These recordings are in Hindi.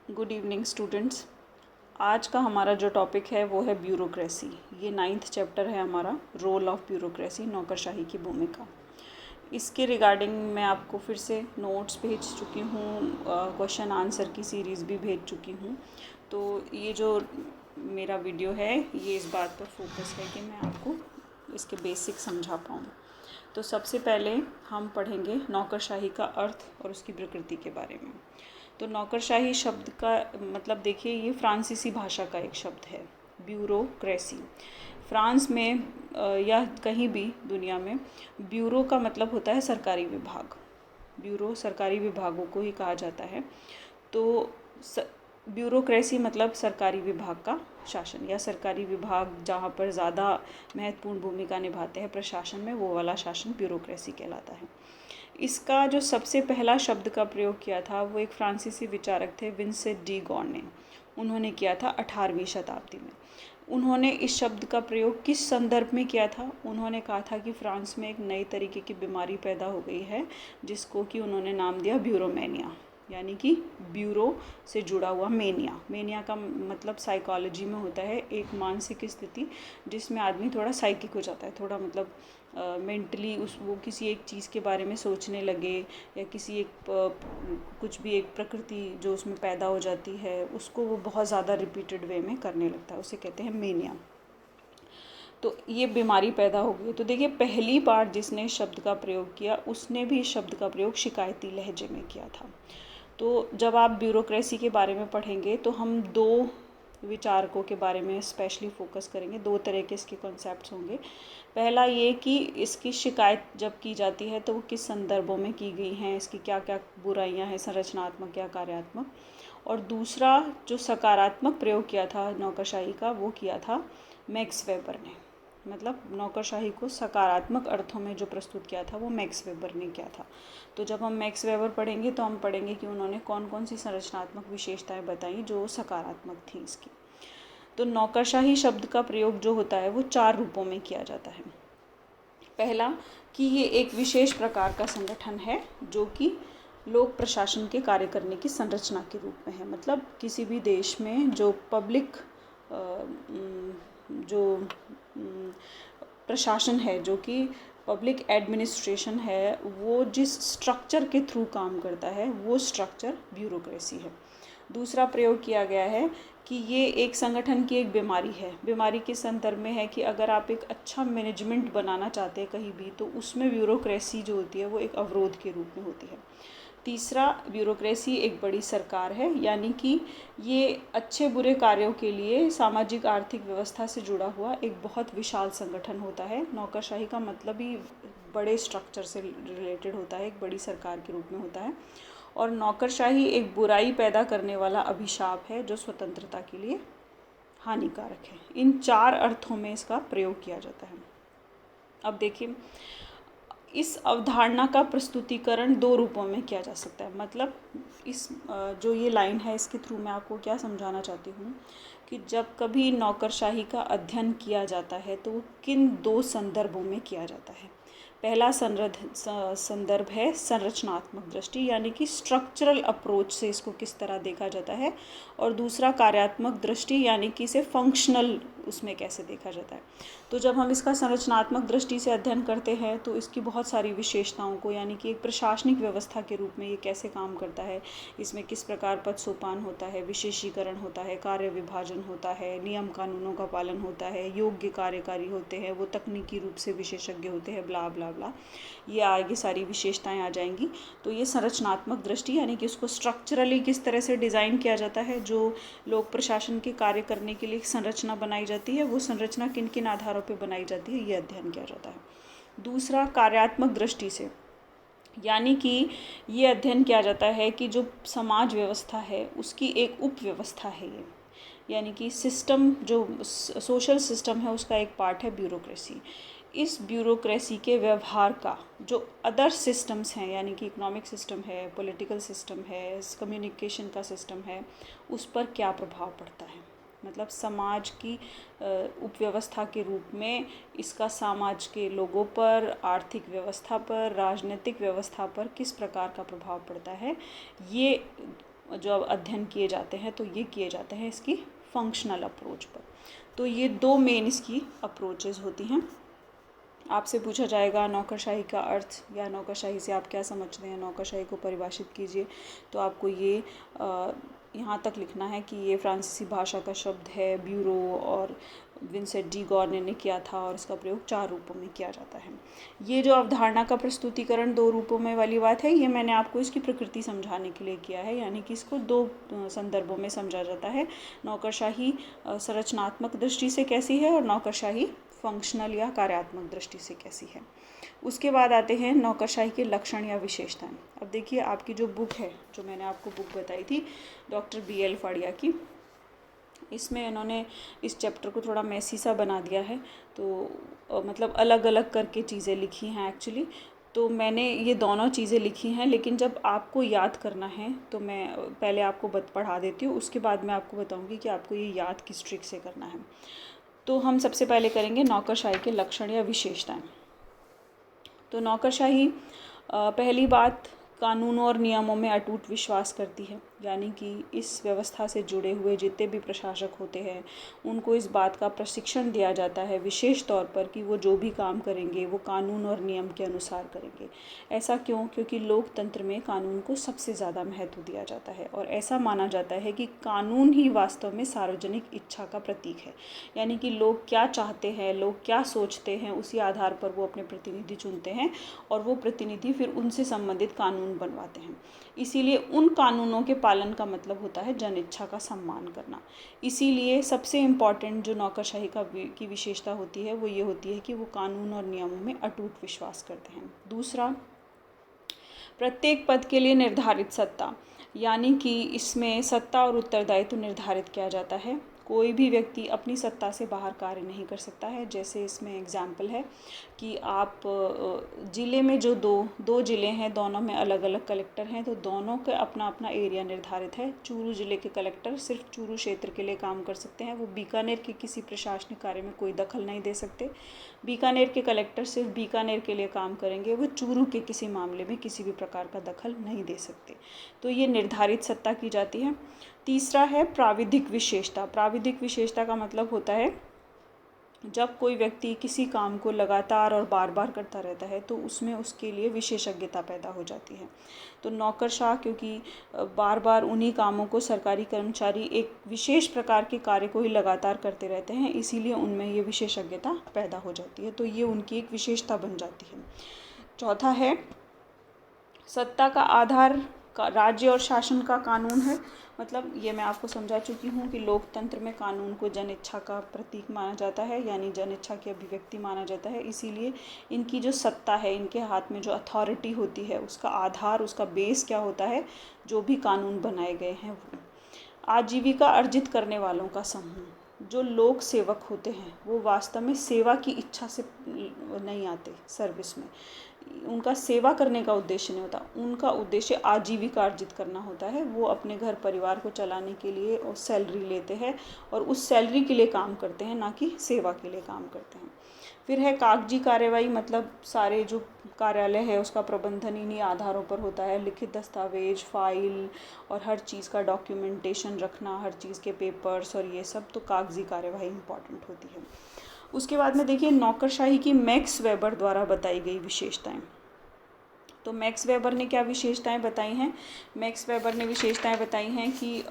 Good evening students. आज का हमारा जो टॉपिक है वो है ब्यूरोक्रेसी। ये 9th चैप्टर है हमारा, रोल ऑफ ब्यूरोक्रेसी, नौकरशाही की भूमिका। इसके रिगार्डिंग मैं आपको फिर से नोट्स भेज चुकी हूँ, क्वेश्चन आंसर की सीरीज़ भी भेज चुकी हूँ। तो ये जो मेरा वीडियो है ये इस बात पर फोकस है कि मैं आपको इसके बेसिक समझा पाऊँ। तो सबसे पहले हम पढ़ेंगे नौकरशाही का अर्थ और उसकी प्रकृति के बारे में। तो नौकरशाही शब्द का मतलब देखिए, ये फ्रांसीसी भाषा का एक शब्द है, ब्यूरोक्रेसी। फ्रांस में या कहीं भी दुनिया में ब्यूरो का मतलब होता है सरकारी विभाग। ब्यूरो सरकारी विभागों को ही कहा जाता है। तो ब्यूरोक्रेसी मतलब सरकारी विभाग का शासन, या सरकारी विभाग जहाँ पर ज़्यादा महत्वपूर्ण भूमिका निभाते हैं प्रशासन में, वो वाला शासन ब्यूरोक्रेसी कहलाता है। इसका जो सबसे पहला शब्द का प्रयोग किया था वो एक फ्रांसीसी विचारक थे, विंसेंट डी गॉन ने। उन्होंने किया था 18वीं शताब्दी में। उन्होंने इस शब्द का प्रयोग किस संदर्भ में किया था? उन्होंने कहा था कि फ्रांस में एक नई तरीके की बीमारी पैदा हो गई है जिसको कि उन्होंने नाम दिया ब्यूरोमेनिया, यानी कि ब्यूरो से जुड़ा हुआ मेनिया। मेनिया का मतलब साइकोलॉजी में होता है एक मानसिक स्थिति जिसमें आदमी थोड़ा साइकिक हो जाता है, थोड़ा मतलब मेंटली वो किसी एक चीज़ के बारे में सोचने लगे, या किसी एक कुछ भी एक प्रकृति जो उसमें पैदा हो जाती है उसको वो बहुत ज़्यादा रिपीटेड वे में करने लगता है, उसे कहते हैं मेनिया। तो ये बीमारी पैदा हो गई। तो देखिए, पहली बार जिसने शब्द का प्रयोग किया उसने भी शब्द का प्रयोग शिकायती लहजे में किया था। तो जब आप ब्यूरोक्रेसी के बारे में पढ़ेंगे तो हम दो विचारकों के बारे में स्पेशली फोकस करेंगे। दो तरह के इसके कॉन्सेप्ट्स होंगे। पहला ये कि इसकी शिकायत जब की जाती है तो वो किस संदर्भों में की गई हैं, इसकी क्या क्या बुराइयां हैं, संरचनात्मक या कार्यात्मक। और दूसरा जो सकारात्मक प्रयोग किया था नौकरशाही का, वो किया था मैक्स वेबर ने। मतलब नौकरशाही को सकारात्मक अर्थों में जो प्रस्तुत किया था वो मैक्स वेबर ने किया था। तो जब हम मैक्स वेबर पढ़ेंगे तो हम पढ़ेंगे कि उन्होंने कौन कौन सी संरचनात्मक विशेषताएं बताई जो सकारात्मक थी इसकी। तो नौकरशाही शब्द का प्रयोग जो होता है वो 4 रूपों में किया जाता है। पहला कि ये एक विशेष प्रकार का संगठन है जो कि लोक प्रशासन के कार्य करने की संरचना के रूप में है। मतलब किसी भी देश में जो पब्लिक जो प्रशासन है, जो कि पब्लिक एडमिनिस्ट्रेशन है, वो जिस स्ट्रक्चर के थ्रू काम करता है वो स्ट्रक्चर ब्यूरोक्रेसी है। दूसरा प्रयोग किया गया है कि ये एक संगठन की एक बीमारी है। बीमारी के संदर्भ में है कि अगर आप एक अच्छा मैनेजमेंट बनाना चाहते हैं कहीं भी, तो उसमें ब्यूरोक्रेसी जो होती है वो एक अवरोध के रूप में होती है। तीसरा, ब्यूरोक्रेसी एक बड़ी सरकार है, यानी कि ये अच्छे बुरे कार्यों के लिए सामाजिक आर्थिक व्यवस्था से जुड़ा हुआ एक बहुत विशाल संगठन होता है। नौकरशाही का मतलब ही बड़े स्ट्रक्चर से रिलेटेड होता है, एक बड़ी सरकार के रूप में होता है। और नौकरशाही एक बुराई पैदा करने वाला अभिशाप है जो स्वतंत्रता के लिए हानिकारक है। इन 4 अर्थों में इसका प्रयोग किया जाता है। अब देखिए, इस अवधारणा का प्रस्तुतिकरण 2 रूपों में किया जा सकता है। मतलब इस जो ये लाइन है इसके थ्रू मैं आपको क्या समझाना चाहती हूँ कि जब कभी नौकरशाही का अध्ययन किया जाता है तो वो किन 2 संदर्भों में किया जाता है। पहला संदर्भ है संरचनात्मक दृष्टि, यानी कि स्ट्रक्चरल अप्रोच से इसको किस तरह देखा जाता है। और दूसरा कार्यात्मक दृष्टि, यानी कि इसे फंक्शनल उसमें कैसे देखा जाता है। तो जब हम इसका संरचनात्मक दृष्टि से अध्ययन करते हैं तो इसकी बहुत सारी विशेषताओं को, यानी कि एक प्रशासनिक व्यवस्था के रूप में ये कैसे काम करता है, इसमें किस प्रकार पद सोपान होता है, विशेषीकरण होता है, कार्य विभाजन होता है, नियम कानूनों का पालन होता है, योग्य कार्यकारी होते हैं, वो तकनीकी रूप से विशेषज्ञ होते हैं, ब्ला ब्ला ब्ला, ये आगे सारी विशेषताएं आ जाएंगी। तो ये संरचनात्मक दृष्टि, यानी कि उसको स्ट्रक्चरली किस तरह से डिज़ाइन किया जाता है, जो लोक प्रशासन के कार्य करने के लिए एक संरचना बनाई जाती है, वो संरचना किन किन आधारों पर बनाई जाती है, ये अध्ययन किया जाता है। दूसरा, कार्यात्मक दृष्टि से, यानी कि ये अध्ययन किया जाता है कि जो समाज व्यवस्था है उसकी एक उप व्यवस्था है ये, यानी कि सिस्टम जो सोशल सिस्टम है उसका एक पार्ट है ब्यूरोक्रेसी। इस ब्यूरोक्रेसी के व्यवहार का जो अदर सिस्टम्स हैं, यानी कि इकोनॉमिक सिस्टम है, पॉलिटिकल सिस्टम है, कम्युनिकेशन का सिस्टम है, उस पर क्या प्रभाव पड़ता है। मतलब समाज की उपव्यवस्था के रूप में इसका समाज के लोगों पर, आर्थिक व्यवस्था पर, राजनीतिक व्यवस्था पर किस प्रकार का प्रभाव पड़ता है, ये जो अब अध्ययन किए जाते हैं तो ये किए जाते हैं इसकी फंक्शनल अप्रोच पर। तो ये दो मेन इसकी अप्रोचेज़ होती हैं। आपसे पूछा जाएगा नौकरशाही का अर्थ या नौकरशाही से आप क्या समझते हैं, नौकरशाही को परिभाषित कीजिए, तो आपको ये यहाँ तक लिखना है कि ये फ्रांसीसी भाषा का शब्द है, ब्यूरो और विंसेंट डी गॉर्ने ने किया था और इसका प्रयोग 4 रूपों में किया जाता है। ये जो अवधारणा का प्रस्तुतिकरण 2 रूपों में वाली बात है, ये मैंने आपको इसकी प्रकृति समझाने के लिए किया है, यानी कि इसको 2 संदर्भों में समझा जाता है। नौकरशाही संरचनात्मक दृष्टि से कैसी है और नौकरशाही फंक्शनल या कार्यात्मक दृष्टि से कैसी है। उसके बाद आते हैं नौकरशाही के लक्षण या विशेषताएं। अब देखिए आपकी जो बुक है, जो मैंने आपको बुक बताई थी डॉक्टर BL फाड़िया की, इसमें इन्होंने इस चैप्टर को थोड़ा मैसी सा बना दिया है, तो मतलब अलग अलग करके चीज़ें लिखी हैं एक्चुअली। तो मैंने ये दोनों चीज़ें लिखी हैं, लेकिन जब आपको याद करना है तो मैं पहले आपको पढ़ा देती हूँ, उसके बाद मैं आपको बताऊँगी कि आपको ये याद किस ट्रिक से करना है। तो हम सबसे पहले करेंगे नौकरशाही के लक्षण या विशेषताएं। तो नौकरशाही पहली बात कानूनों और नियमों में अटूट विश्वास करती है, यानी कि इस व्यवस्था से जुड़े हुए जितने भी प्रशासक होते हैं उनको इस बात का प्रशिक्षण दिया जाता है विशेष तौर पर कि वो जो भी काम करेंगे वो कानून और नियम के अनुसार करेंगे। ऐसा क्यों? क्योंकि लोकतंत्र में कानून को सबसे ज़्यादा महत्व दिया जाता है और ऐसा माना जाता है कि कानून ही वास्तव में सार्वजनिक इच्छा का प्रतीक है, यानी कि लोग क्या चाहते हैं, लोग क्या सोचते हैं, उसी आधार पर वो अपने प्रतिनिधि चुनते हैं और वो प्रतिनिधि फिर उनसे संबंधित कानून बनवाते हैं। इसीलिए उन कानूनों के पालन का मतलब होता है जन इच्छा का सम्मान करना। इसीलिए सबसे इम्पॉर्टेंट जो नौकरशाही की विशेषता होती है वो ये होती है कि वो कानून और नियमों में अटूट विश्वास करते हैं। दूसरा, प्रत्येक पद के लिए निर्धारित सत्ता, यानी कि इसमें सत्ता और उत्तरदायित्व निर्धारित किया जाता है। कोई भी व्यक्ति अपनी सत्ता से बाहर कार्य नहीं कर सकता है। जैसे इसमें एग्जाम्पल है कि आप ज़िले में जो दो ज़िले हैं, दोनों में अलग अलग कलेक्टर हैं, तो दोनों का अपना अपना एरिया निर्धारित है। चूरू ज़िले के कलेक्टर सिर्फ चूरू क्षेत्र के लिए काम कर सकते हैं, वो बीकानेर के किसी प्रशासनिक कार्य में कोई दखल नहीं दे सकते। बीकानेर के कलेक्टर सिर्फ बीकानेर के लिए काम करेंगे, वो चूरू के किसी मामले में किसी भी प्रकार का दखल नहीं दे सकते। तो ये निर्धारित सत्ता की जाती है। तीसरा है प्राविधिक विशेषता। प्राविधिक विशेषता का मतलब होता है जब कोई व्यक्ति किसी काम को लगातार और बार बार करता रहता है तो उसमें उसके लिए विशेषज्ञता पैदा हो जाती है। तो नौकरशाह क्योंकि बार बार उन्हीं कामों को सरकारी कर्मचारी एक विशेष प्रकार के कार्य को ही लगातार करते रहते हैं, इसीलिए उनमें ये विशेषज्ञता पैदा हो जाती है, तो ये उनकी एक विशेषता बन जाती है। चौथा है सत्ता का आधार का राज्य और शासन का कानून है। मतलब ये मैं आपको समझा चुकी हूँ कि लोकतंत्र में कानून को जन इच्छा का प्रतीक माना जाता है, यानी जन इच्छा की अभिव्यक्ति माना जाता है। इसीलिए इनकी जो सत्ता है, इनके हाथ में जो अथॉरिटी होती है, उसका आधार, उसका बेस क्या होता है? जो भी कानून बनाए गए हैं वो। आजीविका अर्जित करने वालों का समूह, जो लोक सेवक होते हैं वो वास्तव में सेवा की इच्छा से नहीं आते सर्विस में, उनका सेवा करने का उद्देश्य नहीं होता, उनका उद्देश्य आजीविका अर्जित करना होता है। वो अपने घर परिवार को चलाने के लिए और सैलरी लेते हैं और उस सैलरी के लिए काम करते हैं, ना कि सेवा के लिए काम करते हैं। फिर है कागजी कार्यवाही, मतलब सारे जो कार्यालय है उसका प्रबंधन इन्हीं आधारों पर होता है। लिखित दस्तावेज, फाइल और हर चीज़ का डॉक्यूमेंटेशन रखना, हर चीज़ के पेपर्स और ये सब, तो कागजी कार्यवाही इम्पॉर्टेंट होती है। उसके बाद में देखिए नौकरशाही की मैक्स वेबर द्वारा बताई गई विशेषताएं। तो मैक्स वेबर ने क्या विशेषताएं बताई हैं? मैक्स वेबर ने विशेषताएं बताई हैं कि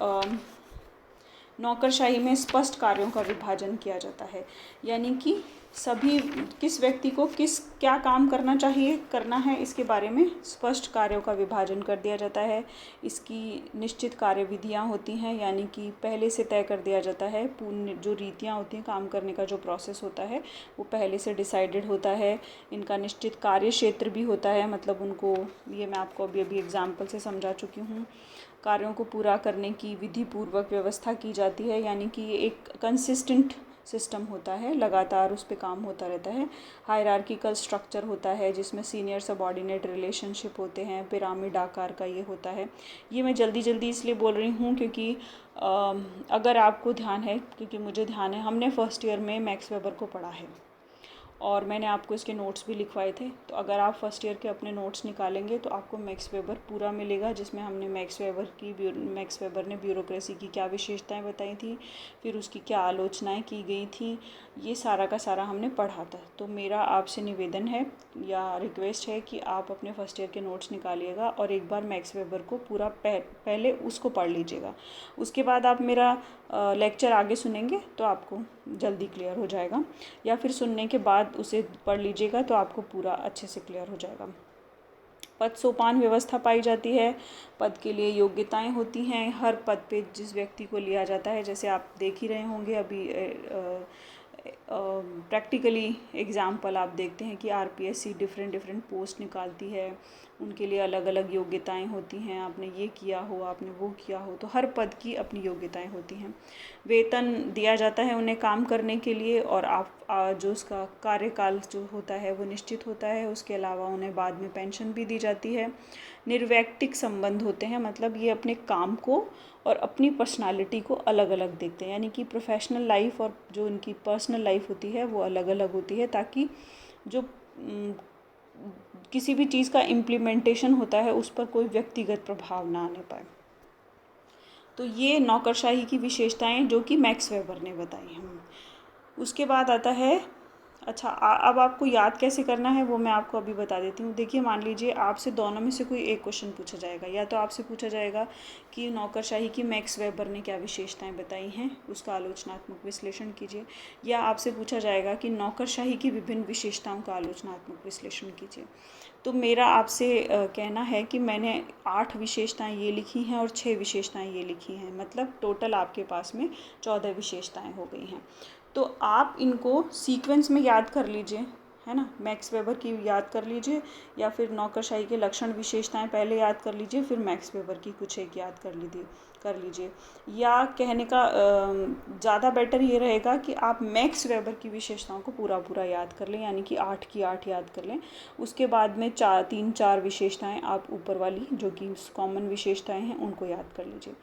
नौकरशाही में स्पष्ट कार्यों का विभाजन किया जाता है, यानी कि सभी किस व्यक्ति को क्या काम करना है इसके बारे में स्पष्ट कार्यों का विभाजन कर दिया जाता है। इसकी निश्चित कार्यविधियां होती हैं, यानी कि पहले से तय कर दिया जाता है। पूर्ण जो रीतियां होती हैं, काम करने का जो प्रोसेस होता है वो पहले से डिसाइडेड होता है। इनका निश्चित कार्य क्षेत्र भी होता है, मतलब उनको, ये मैं आपको अभी एग्जाम्पल से समझा चुकी हूँ। कार्यों को पूरा करने की विधि पूर्वक व्यवस्था की जाती है, यानी कि ये एक कंसिस्टेंट सिस्टम होता है, लगातार उस पर काम होता रहता है। हायरार्किकल स्ट्रक्चर होता है जिसमें सीनियर सबऑर्डिनेट रिलेशनशिप होते हैं, पिरामिड आकार का ये होता है। ये मैं जल्दी इसलिए बोल रही हूँ क्योंकि अगर आपको ध्यान है, क्योंकि मुझे ध्यान है, हमने फर्स्ट ईयर में मैक्स वेबर को पढ़ा है और मैंने आपको इसके नोट्स भी लिखवाए थे। तो अगर आप फर्स्ट ईयर के अपने नोट्स निकालेंगे तो आपको मैक्स वेबर पूरा मिलेगा, जिसमें हमने मैक्स वेबर ने ब्यूरोक्रेसी की क्या विशेषताएं बताई थी, फिर उसकी क्या आलोचनाएं की गई थी, ये सारा का सारा हमने पढ़ा था। तो मेरा आपसे निवेदन है या रिक्वेस्ट है कि आप अपने फर्स्ट ईयर के नोट्स निकालिएगा और एक बार मैक्स वेबर को पूरा पहले उसको पढ़ लीजिएगा। उसके बाद आप मेरा लेक्चर आगे सुनेंगे तो आपको जल्दी क्लियर हो जाएगा, या फिर सुनने के बाद उसे पढ़ लीजिएगा तो आपको पूरा अच्छे से क्लियर हो जाएगा। पद सोपान व्यवस्था पाई जाती है। पद के लिए योग्यताएं होती हैं। हर पद पे जिस व्यक्ति को लिया जाता है, जैसे आप देख ही रहे होंगे अभी प्रैक्टिकली एग्ज़ाम्पल आप देखते हैं कि आरपीएससी डिफरेंट पोस्ट निकालती है, उनके लिए अलग अलग योग्यताएं होती हैं। आपने ये किया हो, आपने वो किया हो, तो हर पद की अपनी योग्यताएं होती हैं। वेतन दिया जाता है उन्हें काम करने के लिए, और आप जो उसका कार्यकाल जो होता है वो निश्चित होता है। उसके अलावा उन्हें बाद में पेंशन भी दी जाती है। निर्वैयक्तिक संबंध होते हैं, मतलब ये अपने काम को और अपनी पर्सनालिटी को अलग अलग देखते हैं, यानी कि प्रोफेशनल लाइफ और जो उनकी पर्सनल लाइफ होती है वो अलग अलग होती है, ताकि जो किसी भी चीज़ का इम्प्लीमेंटेशन होता है उस पर कोई व्यक्तिगत प्रभाव ना आने पाए। तो ये नौकरशाही की विशेषताएं जो कि मैक्स वेबर ने बताई हैं। उसके बाद आता है, अच्छा अब आपको याद कैसे करना है वो मैं आपको अभी बता देती हूँ। देखिए, मान लीजिए आपसे दोनों में से कोई एक क्वेश्चन पूछा जाएगा, या तो आपसे पूछा जाएगा कि नौकरशाही की मैक्स वेबर ने क्या विशेषताएं बताई हैं, उसका आलोचनात्मक विश्लेषण कीजिए, या आपसे पूछा जाएगा कि नौकरशाही की विभिन्न विशेषताओं का आलोचनात्मक विश्लेषण कीजिए। तो मेरा आपसे कहना है कि मैंने 8 विशेषताएं ये लिखी हैं और 6 विशेषताएं ये लिखी हैं, मतलब टोटल आपके पास में 14 विशेषताएं हो गई हैं। तो आप इनको सीक्वेंस में याद कर लीजिए, है ना। मैक्स वेबर की याद कर लीजिए, या फिर नौकरशाही के लक्षण विशेषताएं पहले याद कर लीजिए, फिर मैक्स वेबर की कुछ एक याद कर लीजिए। या कहने का ज़्यादा बेटर ये रहेगा कि आप मैक्स वेबर की विशेषताओं को पूरा याद कर लें, यानी कि 8 की 8 याद कर लें। उसके बाद में 3-4 विशेषताएं आप ऊपर वाली जो कि कॉमन विशेषताएं हैं उनको याद कर लीजिए।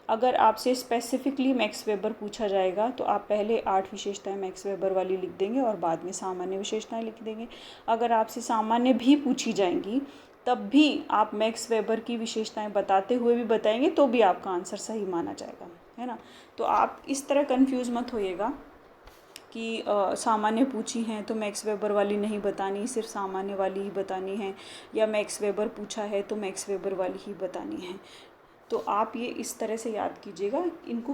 अगर आपसे स्पेसिफिकली मैक्स वेबर पूछा जाएगा तो आप पहले 8 विशेषताएं मैक्स वेबर वाली लिख देंगे और बाद में सामान्य विशेषताएं लिख देंगे। अगर आपसे सामान्य भी पूछी जाएंगी तब भी आप मैक्स वेबर की विशेषताएं बताते हुए भी बताएंगे तो भी आपका आंसर सही माना जाएगा, है ना। तो आप इस तरह कंफ्यूज मत होइएगा कि सामान्य पूछी हैं तो मैक्स वेबर वाली नहीं बतानी, सिर्फ सामान्य वाली ही बतानी है, या मैक्स वेबर पूछा है तो मैक्स वेबर वाली ही बतानी है। तो आप ये इस तरह से याद कीजिएगा, इनको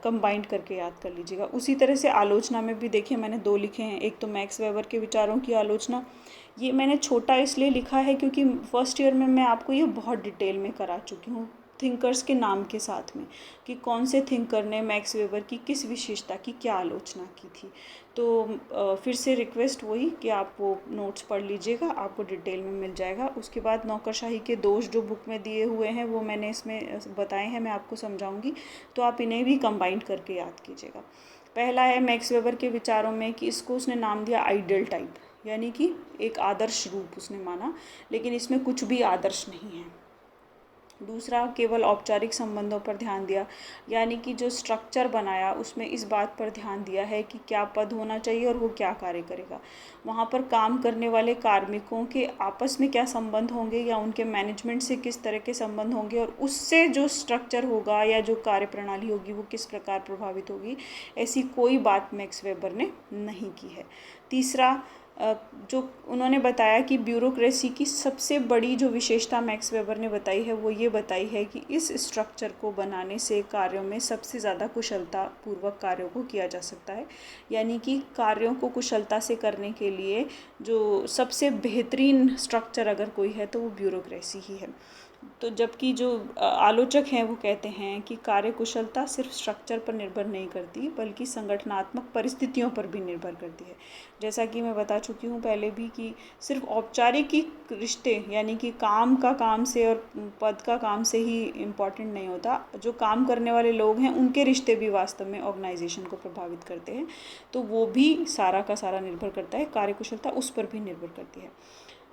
कंबाइंड करके याद कर लीजिएगा। उसी तरह से आलोचना में भी देखिए मैंने 2 लिखे हैं। एक तो मैक्स वेबर के विचारों की आलोचना, ये मैंने छोटा इसलिए लिखा है क्योंकि फर्स्ट ईयर में मैं आपको ये बहुत डिटेल में करा चुकी हूँ, थिंकर्स के नाम के साथ में, कि कौन से थिंकर ने मैक्स वेबर की किस विशेषता की क्या आलोचना की थी। तो फिर से रिक्वेस्ट वही कि आप वो नोट्स पढ़ लीजिएगा, आपको डिटेल में मिल जाएगा। उसके बाद नौकरशाही के दोष जो बुक में दिए हुए हैं वो मैंने इसमें बताए हैं, मैं आपको समझाऊंगी, तो आप इन्हें भी कंबाइंड करके याद कीजिएगा। पहला है मैक्स वेबर के विचारों में कि इसको उसने नाम दिया आइडियल टाइप, यानी कि एक आदर्श रूप उसने माना, लेकिन इसमें कुछ भी आदर्श नहीं है। दूसरा, केवल औपचारिक संबंधों पर ध्यान दिया, यानी कि जो स्ट्रक्चर बनाया उसमें इस बात पर ध्यान दिया है कि क्या पद होना चाहिए और वो क्या कार्य करेगा, वहाँ पर काम करने वाले कार्मिकों के आपस में क्या संबंध होंगे या उनके मैनेजमेंट से किस तरह के संबंध होंगे, और उससे जो स्ट्रक्चर होगा या जो कार्य प्रणाली होगी वो किस प्रकार प्रभावित होगी, ऐसी कोई बात मैक्स वेबर ने नहीं की है। तीसरा, जो उन्होंने बताया कि ब्यूरोक्रेसी की सबसे बड़ी जो विशेषता मैक्स वेबर ने बताई है वो ये बताई है कि इस स्ट्रक्चर को बनाने से कार्यों में सबसे ज़्यादा कुशलता पूर्वक कार्यों को किया जा सकता है, यानी कि कार्यों को कुशलता से करने के लिए जो सबसे बेहतरीन स्ट्रक्चर अगर कोई है तो वो ब्यूरोक्रेसी ही है। तो जबकि जो आलोचक हैं वो कहते हैं कि कार्य कुशलता सिर्फ स्ट्रक्चर पर निर्भर नहीं करती बल्कि संगठनात्मक परिस्थितियों पर भी निर्भर करती है। जैसा कि मैं बता चुकी हूँ पहले भी कि सिर्फ औपचारिक रिश्ते यानी कि काम का काम से और पद का काम से ही इम्पॉर्टेंट नहीं होता, जो काम करने वाले लोग हैं उनके रिश्ते भी वास्तव में ऑर्गेनाइजेशन को प्रभावित करते हैं, तो वो भी सारा का सारा निर्भर करता है, कार्यकुशलता उस पर भी निर्भर करती है।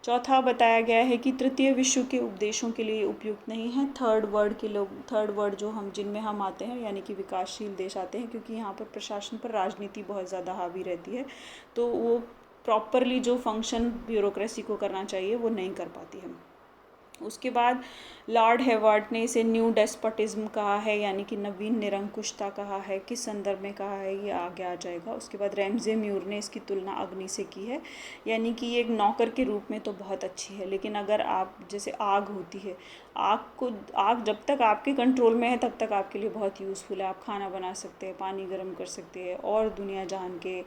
चौथा बताया गया है कि तृतीय विश्व के उपदेशों के लिए उपयुक्त नहीं है। थर्ड वर्ल्ड जो जिनमें हम आते हैं यानी कि विकासशील देश आते हैं, क्योंकि यहाँ पर प्रशासन पर राजनीति बहुत ज़्यादा हावी रहती है, तो वो प्रॉपरली जो फंक्शन ब्यूरोक्रेसी को करना चाहिए वो नहीं कर पाती है। उसके बाद लॉर्ड हेवर्ट ने इसे न्यू डेस्पोटिज्म कहा है, यानी कि नवीन निरंकुशता कहा है। किस संदर्भ में कहा है ये आगे आ जाएगा। उसके बाद रैमजे म्यूर ने इसकी तुलना अग्नि से की है, यानी कि ये एक नौकर के रूप में तो बहुत अच्छी है, लेकिन अगर आप जैसे आग होती है, आग जब तक आपके कंट्रोल में है तब तक आपके लिए बहुत यूज़फुल है। आप खाना बना सकते हैं, पानी गर्म कर सकते हैं, और दुनिया जहान के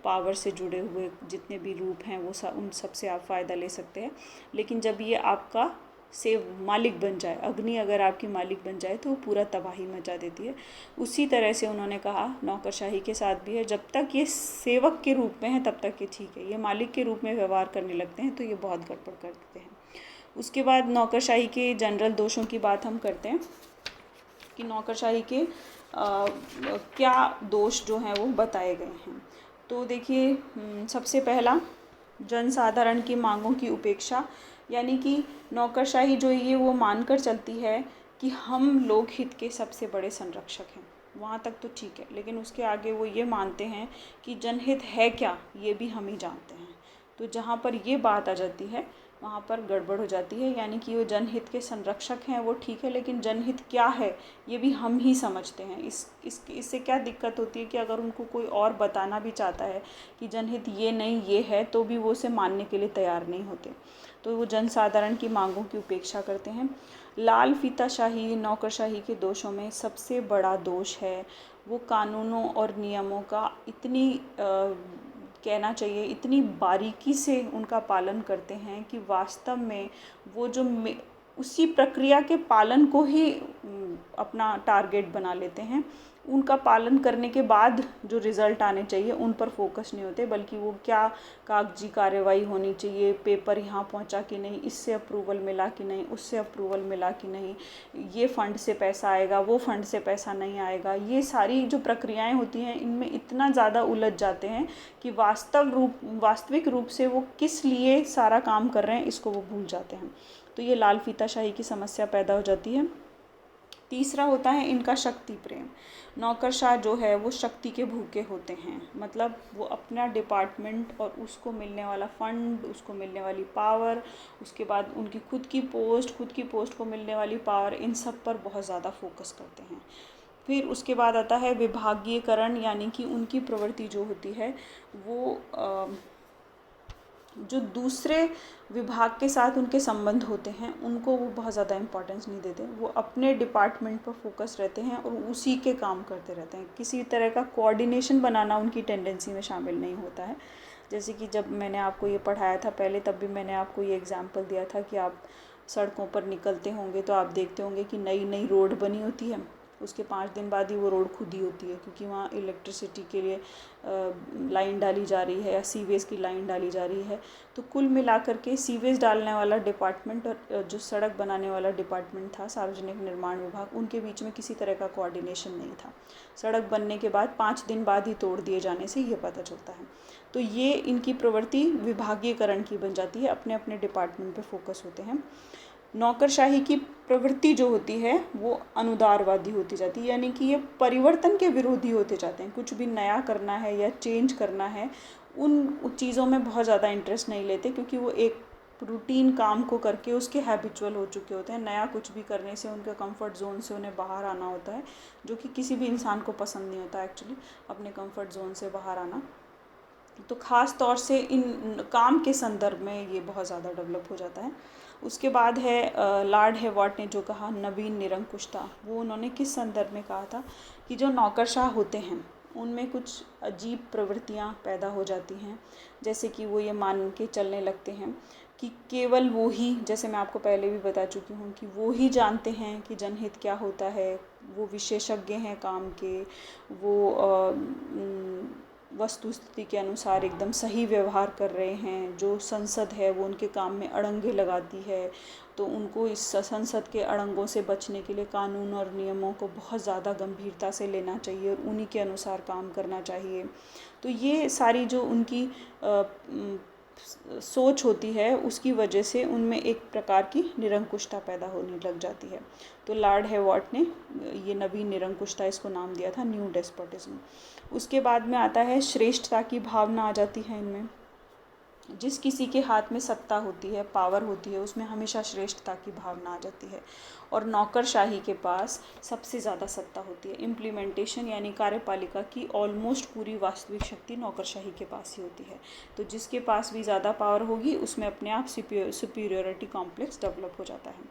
पावर से जुड़े हुए जितने भी रूप हैं वो उन सब से आप फ़ायदा ले सकते हैं। लेकिन जब ये आपका से मालिक बन जाए, अग्नि अगर आपकी मालिक बन जाए तो वो पूरा तबाही मचा देती है। उसी तरह से उन्होंने कहा नौकरशाही के साथ भी है, जब तक ये सेवक के रूप में है तब तक ये ठीक है, ये मालिक के रूप में व्यवहार करने लगते हैं तो ये बहुत गड़बड़ कर देते हैं। उसके बाद नौकरशाही के जनरल दोषों की बात हम करते हैं कि नौकरशाही के क्या दोष जो हैं वो बताए गए हैं। तो देखिए, सबसे पहला जनसाधारण की मांगों की उपेक्षा, यानी कि नौकरशाही जो ये वो मानकर चलती है कि हम लोकहित के सबसे बड़े संरक्षक हैं, वहाँ तक तो ठीक है, लेकिन उसके आगे वो ये मानते हैं कि जनहित है क्या ये भी हम ही जानते हैं। तो जहाँ पर ये बात आ जाती है वहाँ पर गड़बड़ हो जाती है, यानी कि वो जनहित के संरक्षक हैं वो ठीक है, लेकिन जनहित क्या है ये भी हम ही समझते हैं। इससे क्या दिक्कत होती है कि अगर उनको कोई और बताना भी चाहता है कि जनहित ये नहीं ये है, तो भी वो उसे मानने के लिए तैयार नहीं होते। तो वो जनसाधारण की मांगों की उपेक्षा करते हैं। लाल फीताशाही नौकरशाही के दोषों में सबसे बड़ा दोष है वो कानूनों और नियमों का कहना चाहिए इतनी बारीकी से उनका पालन करते हैं कि वास्तव में वो जो उसी प्रक्रिया के पालन को ही अपना टारगेट बना लेते हैं। उनका पालन करने के बाद जो रिज़ल्ट आने चाहिए उन पर फोकस नहीं होते, बल्कि वो क्या कागजी कार्रवाई होनी चाहिए, पेपर यहाँ पहुँचा कि नहीं, इससे अप्रूवल मिला कि नहीं, उससे अप्रूवल मिला कि नहीं, ये फ़ंड से पैसा आएगा, वो फ़ंड से पैसा नहीं आएगा, ये सारी जो प्रक्रियाएं होती हैं इनमें इतना ज़्यादा उलझ जाते हैं कि वास्तविक रूप से वो किस लिए सारा काम कर रहे हैं इसको वो भूल जाते हैं। तो ये लाल फीताशाही की समस्या पैदा हो जाती है। तीसरा होता है इनका शक्ति प्रेम। नौकरशाह जो है वो शक्ति के भूखे होते हैं, मतलब वो अपना डिपार्टमेंट और उसको मिलने वाला फ़ंड, उसको मिलने वाली पावर, उसके बाद उनकी खुद की पोस्ट को मिलने वाली पावर, इन सब पर बहुत ज़्यादा फोकस करते हैं। फिर उसके बाद आता है विभागीयकरण, यानी कि उनकी प्रवृत्ति जो होती है वो जो दूसरे विभाग के साथ उनके संबंध होते हैं उनको वो बहुत ज़्यादा इम्पोर्टेंस नहीं देते। वो अपने डिपार्टमेंट पर फोकस रहते हैं और उसी के काम करते रहते हैं। किसी तरह का कोऑर्डिनेशन बनाना उनकी टेंडेंसी में शामिल नहीं होता है। जैसे कि जब मैंने आपको ये पढ़ाया था पहले, तब भी मैंने आपको ये एग्जांपल दिया था कि आप सड़कों पर निकलते होंगे तो आप देखते होंगे कि नई नई रोड बनी होती है, उसके 5 दिन बाद ही वो रोड खुदी होती है, क्योंकि वहाँ इलेक्ट्रिसिटी के लिए लाइन डाली जा रही है या सीवेज की लाइन डाली जा रही है। तो कुल मिलाकर के सीवेज डालने वाला डिपार्टमेंट और जो सड़क बनाने वाला डिपार्टमेंट था, सार्वजनिक निर्माण विभाग, उनके बीच में किसी तरह का कोऑर्डिनेशन नहीं था। सड़क बनने के बाद 5 दिन बाद ही तोड़ दिए जाने से ये पता चलता है। तो ये इनकी प्रवृत्ति विभागीयकरण की बन जाती है, अपने अपने डिपार्टमेंट पे फोकस होते हैं। नौकरशाही की प्रवृत्ति जो होती है वो अनुदारवादी होती जाती है, यानी कि ये परिवर्तन के विरोधी होते जाते हैं। कुछ भी नया करना है या चेंज करना है उन चीज़ों में बहुत ज़्यादा इंटरेस्ट नहीं लेते, क्योंकि वो एक रूटीन काम को करके उसके हैबिचुअल हो चुके होते हैं। नया कुछ भी करने से उनके कंफर्ट जोन से उन्हें बाहर आना होता है, जो कि किसी भी इंसान को पसंद नहीं होता एक्चुअली, अपने कंफर्ट जोन से बाहर आना। तो ख़ास तौर से इन काम के संदर्भ में ये बहुत ज़्यादा डेवलप हो जाता है। उसके बाद है लॉर्ड हेवर्ट ने जो कहा नवीन निरंकुशता, वो उन्होंने किस संदर्भ में कहा था कि जो नौकरशाह होते हैं उनमें कुछ अजीब प्रवृत्तियाँ पैदा हो जाती हैं। जैसे कि वो ये मान के चलने लगते हैं कि केवल वो ही, जैसे मैं आपको पहले भी बता चुकी हूँ कि वो ही जानते हैं कि जनहित क्या होता है, वो विशेषज्ञ हैं काम के, वो वस्तु स्थिति के अनुसार एकदम सही व्यवहार कर रहे हैं। जो संसद है वो उनके काम में अड़ंगे लगाती है, तो उनको इस संसद के अड़ंगों से बचने के लिए कानून और नियमों को बहुत ज़्यादा गंभीरता से लेना चाहिए और उन्हीं के अनुसार काम करना चाहिए। तो ये सारी जो उनकी सोच होती है उसकी वजह से उनमें एक प्रकार की निरंकुशता पैदा होने लग जाती है। तो लॉर्ड हेवर्ट ने ये नवीन निरंकुशता इसको नाम दिया था, न्यू डेस्पोटिज्म। उसके बाद में आता है श्रेष्ठता की भावना आ जाती है इनमें। जिस किसी के हाथ में सत्ता होती है, पावर होती है, उसमें हमेशा श्रेष्ठता की भावना आ जाती है। और नौकरशाही के पास सबसे ज़्यादा सत्ता होती है। इम्प्लीमेंटेशन यानी कार्यपालिका की ऑलमोस्ट पूरी वास्तविक शक्ति नौकरशाही के पास ही होती है। तो जिसके पास भी ज़्यादा पावर होगी उसमें अपने आप सुपीरियरिटी कॉम्प्लेक्स डेवलप हो जाता है।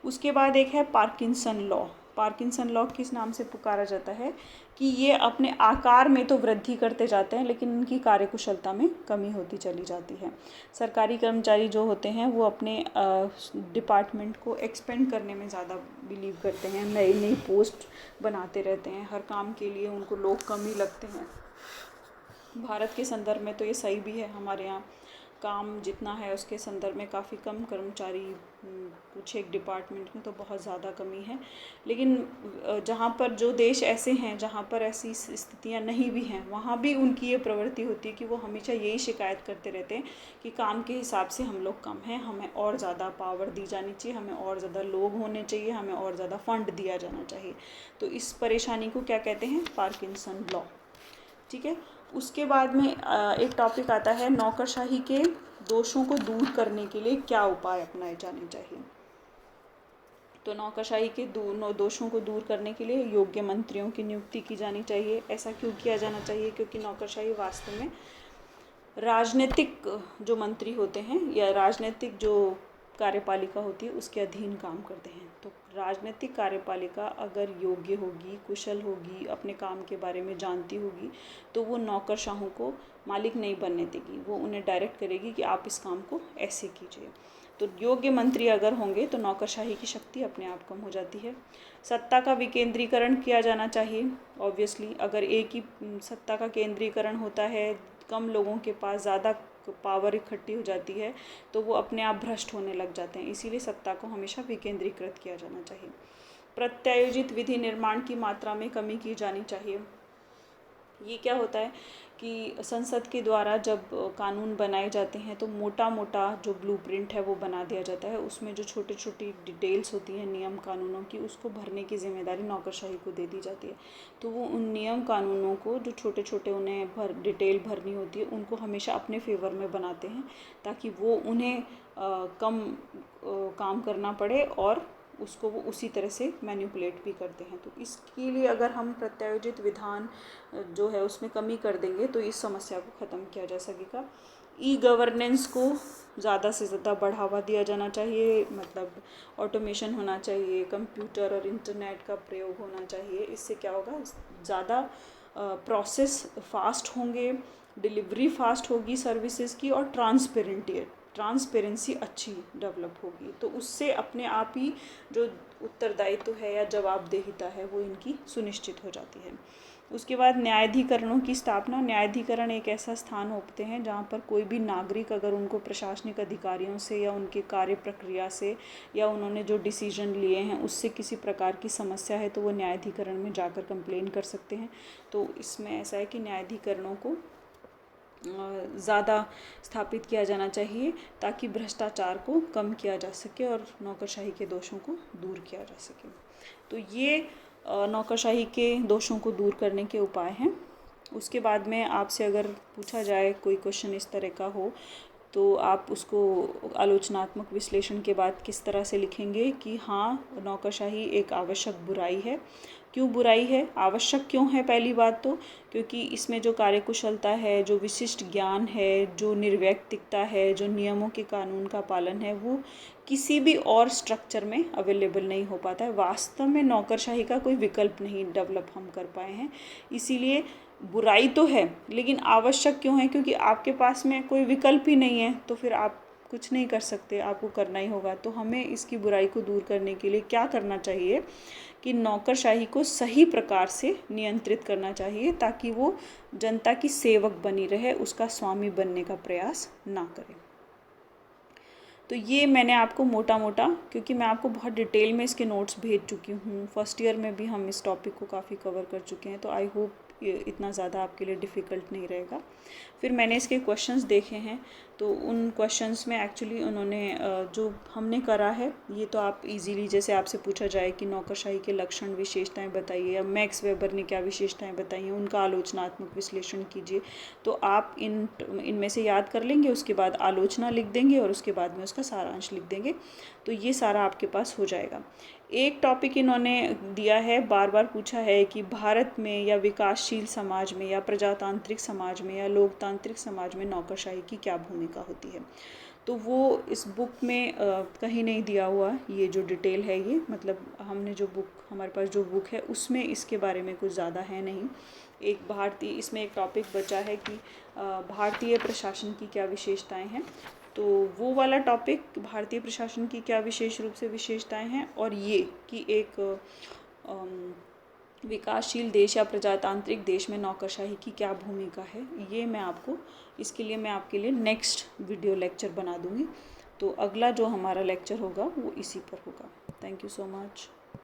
उसके बाद एक है पार्किंसन लॉ। पार्किंसन लॉ किस नाम से पुकारा जाता है कि ये अपने आकार में तो वृद्धि करते जाते हैं लेकिन उनकी कार्यकुशलता में कमी होती चली जाती है। सरकारी कर्मचारी जो होते हैं वो अपने डिपार्टमेंट को एक्सपेंड करने में ज़्यादा बिलीव करते हैं, नई नई पोस्ट बनाते रहते हैं, हर काम के लिए उनको लोग कम ही लगते हैं। भारत के संदर्भ में तो ये सही भी है, हमारे यहाँ काम जितना है उसके संदर्भ में काफ़ी कम कर्मचारी, कुछ एक डिपार्टमेंट में तो बहुत ज़्यादा कमी है। लेकिन जहाँ पर जो देश ऐसे हैं जहाँ पर ऐसी स्थितियाँ नहीं भी हैं, वहाँ भी उनकी ये प्रवृत्ति होती है कि वो हमेशा यही शिकायत करते रहते हैं कि काम के हिसाब से हम लोग कम हैं, हमें और ज़्यादा पावर दी जानी चाहिए, हमें और ज़्यादा लोग होने चाहिए, हमें और ज़्यादा फंड दिया जाना चाहिए। तो इस परेशानी को क्या कहते हैं? Parkinson law. ठीक है। उसके बाद में एक टॉपिक आता है नौकरशाही के दोषों को दूर करने के लिए क्या उपाय अपनाए जाने चाहिए। तो नौकरशाही के दोषों को दूर करने के लिए योग्य मंत्रियों की नियुक्ति की जानी चाहिए। ऐसा क्यों किया जाना चाहिए? क्योंकि नौकरशाही वास्तव में राजनीतिक जो मंत्री होते हैं या राजनीतिक जो कार्यपालिका होती है उसके अधीन काम करते हैं। तो राजनीतिक कार्यपालिका अगर योग्य होगी, कुशल होगी, अपने काम के बारे में जानती होगी तो वो नौकरशाहों को मालिक नहीं बनने देगी, वो उन्हें डायरेक्ट करेगी कि आप इस काम को ऐसे कीजिए। तो योग्य मंत्री अगर होंगे तो नौकरशाही की शक्ति अपने आप कम हो जाती है। सत्ता का विकेंद्रीकरण किया जाना चाहिए। ऑब्वियसली अगर एक ही सत्ता का केंद्रीकरण होता है, कम लोगों के पास ज़्यादा पावर इकट्ठी हो जाती है तो वो अपने आप भ्रष्ट होने लग जाते हैं। इसीलिए सत्ता को हमेशा विकेंद्रीकृत किया जाना चाहिए। प्रत्यायोजित विधि निर्माण की मात्रा में कमी की जानी चाहिए। ये क्या होता है कि संसद के द्वारा जब कानून बनाए जाते हैं तो मोटा मोटा जो ब्लूप्रिंट है वो बना दिया जाता है, उसमें जो छोटी छोटी डिटेल्स होती हैं नियम कानूनों की उसको भरने की जिम्मेदारी नौकरशाही को दे दी जाती है। तो वो उन नियम कानूनों को जो छोटे छोटे उन्हें डिटेल भरनी होती है उनको हमेशा अपने फेवर में बनाते हैं ताकि वो उन्हें कम काम करना पड़े और उसको वो उसी तरह से मैनिपुलेट भी करते हैं। तो इसके लिए अगर हम प्रत्यायोजित विधान जो है उसमें कमी कर देंगे तो इस समस्या को ख़त्म किया जा सकेगा। ई गवर्नेंस को ज़्यादा से ज़्यादा बढ़ावा दिया जाना चाहिए, मतलब ऑटोमेशन होना चाहिए, कंप्यूटर और इंटरनेट का प्रयोग होना चाहिए। इससे क्या होगा, ज़्यादा प्रोसेस फास्ट होंगे, डिलीवरी फास्ट होगी सर्विसेज की और ट्रांसपेरेंसी अच्छी डेवलप होगी। तो उससे अपने आप ही जो उत्तरदायित्व है या जवाबदेहिता है वो इनकी सुनिश्चित हो जाती है। उसके बाद न्यायाधिकरणों की स्थापना। न्यायाधिकरण एक ऐसा स्थान होते हैं जहाँ पर कोई भी नागरिक अगर उनको प्रशासनिक अधिकारियों से या उनके कार्य प्रक्रिया से या उन्होंने जो डिसीजन लिए हैं उससे किसी प्रकार की समस्या है तो वो न्यायाधिकरण में जाकर कंप्लेन कर सकते हैं। तो इसमें ऐसा है कि न्यायाधिकरणों को ज़्यादा स्थापित किया जाना चाहिए ताकि भ्रष्टाचार को कम किया जा सके और नौकरशाही के दोषों को दूर किया जा सके। तो ये नौकरशाही के दोषों को दूर करने के उपाय हैं। उसके बाद में आपसे अगर पूछा जाए कोई क्वेश्चन इस तरह का हो तो आप उसको आलोचनात्मक विश्लेषण के बाद किस तरह से लिखेंगे कि हाँ, नौकरशाही एक आवश्यक बुराई है। क्यों बुराई है, आवश्यक क्यों है? पहली बात तो क्योंकि इसमें जो कार्यकुशलता है, जो विशिष्ट ज्ञान है, जो निर्वैयक्तिकता है, जो नियमों के कानून का पालन है, वो किसी भी और स्ट्रक्चर में अवेलेबल नहीं हो पाता है। वास्तव में नौकरशाही का कोई विकल्प नहीं डेवलप हम कर पाए हैं। इसीलिए बुराई तो है लेकिन आवश्यक क्यों है? क्योंकि आपके पास में कोई विकल्प ही नहीं है तो फिर आप कुछ नहीं कर सकते, आपको करना ही होगा। तो हमें इसकी बुराई को दूर करने के लिए क्या करना चाहिए कि नौकरशाही को सही प्रकार से नियंत्रित करना चाहिए ताकि वो जनता की सेवक बनी रहे, उसका स्वामी बनने का प्रयास ना करे। तो ये मैंने आपको मोटा मोटा, क्योंकि मैं आपको बहुत डिटेल में इसके नोट्स भेज चुकी हूँ, फर्स्ट ईयर में भी हम इस टॉपिक को काफ़ी कवर कर चुके हैं, तो आई होप इतना ज़्यादा आपके लिए डिफ़िकल्ट नहीं रहेगा। फिर मैंने इसके क्वेश्चंस देखे हैं, तो उन क्वेश्चंस में एक्चुअली उन्होंने जो हमने करा है ये तो आप इजीली, जैसे आपसे पूछा जाए कि नौकरशाही के लक्षण विशेषताएं बताइए, या मैक्स वेबर ने क्या विशेषताएं बताई हैं उनका आलोचनात्मक विश्लेषण कीजिए, तो आप इनमें से याद कर लेंगे, उसके बाद आलोचना लिख देंगे और उसके बाद में उसका सारांश लिख देंगे, तो ये सारा आपके पास हो जाएगा। एक टॉपिक इन्होंने दिया है, बार बार पूछा है कि भारत में या विकासशील समाज में या प्रजातांत्रिक समाज में या लोकतांत्रिक समाज में नौकरशाही की क्या भूमिका होती है। तो वो इस बुक में कहीं नहीं दिया हुआ, ये जो डिटेल है ये, मतलब हमने जो बुक, हमारे पास जो बुक है उसमें इसके बारे में कुछ ज़्यादा है नहीं। एक भारतीय, इसमें एक टॉपिक बचा है कि भारतीय प्रशासन की क्या विशेषताएं हैं, तो वो वाला टॉपिक भारतीय प्रशासन की क्या विशेष रूप से विशेषताएं हैं, और ये कि एक विकासशील देश या प्रजातांत्रिक देश में नौकरशाही की क्या भूमिका है, ये मैं आपको, इसके लिए मैं आपके लिए नेक्स्ट वीडियो लेक्चर बना दूँगी। तो अगला जो हमारा लेक्चर होगा वो इसी पर होगा। Thank you so much.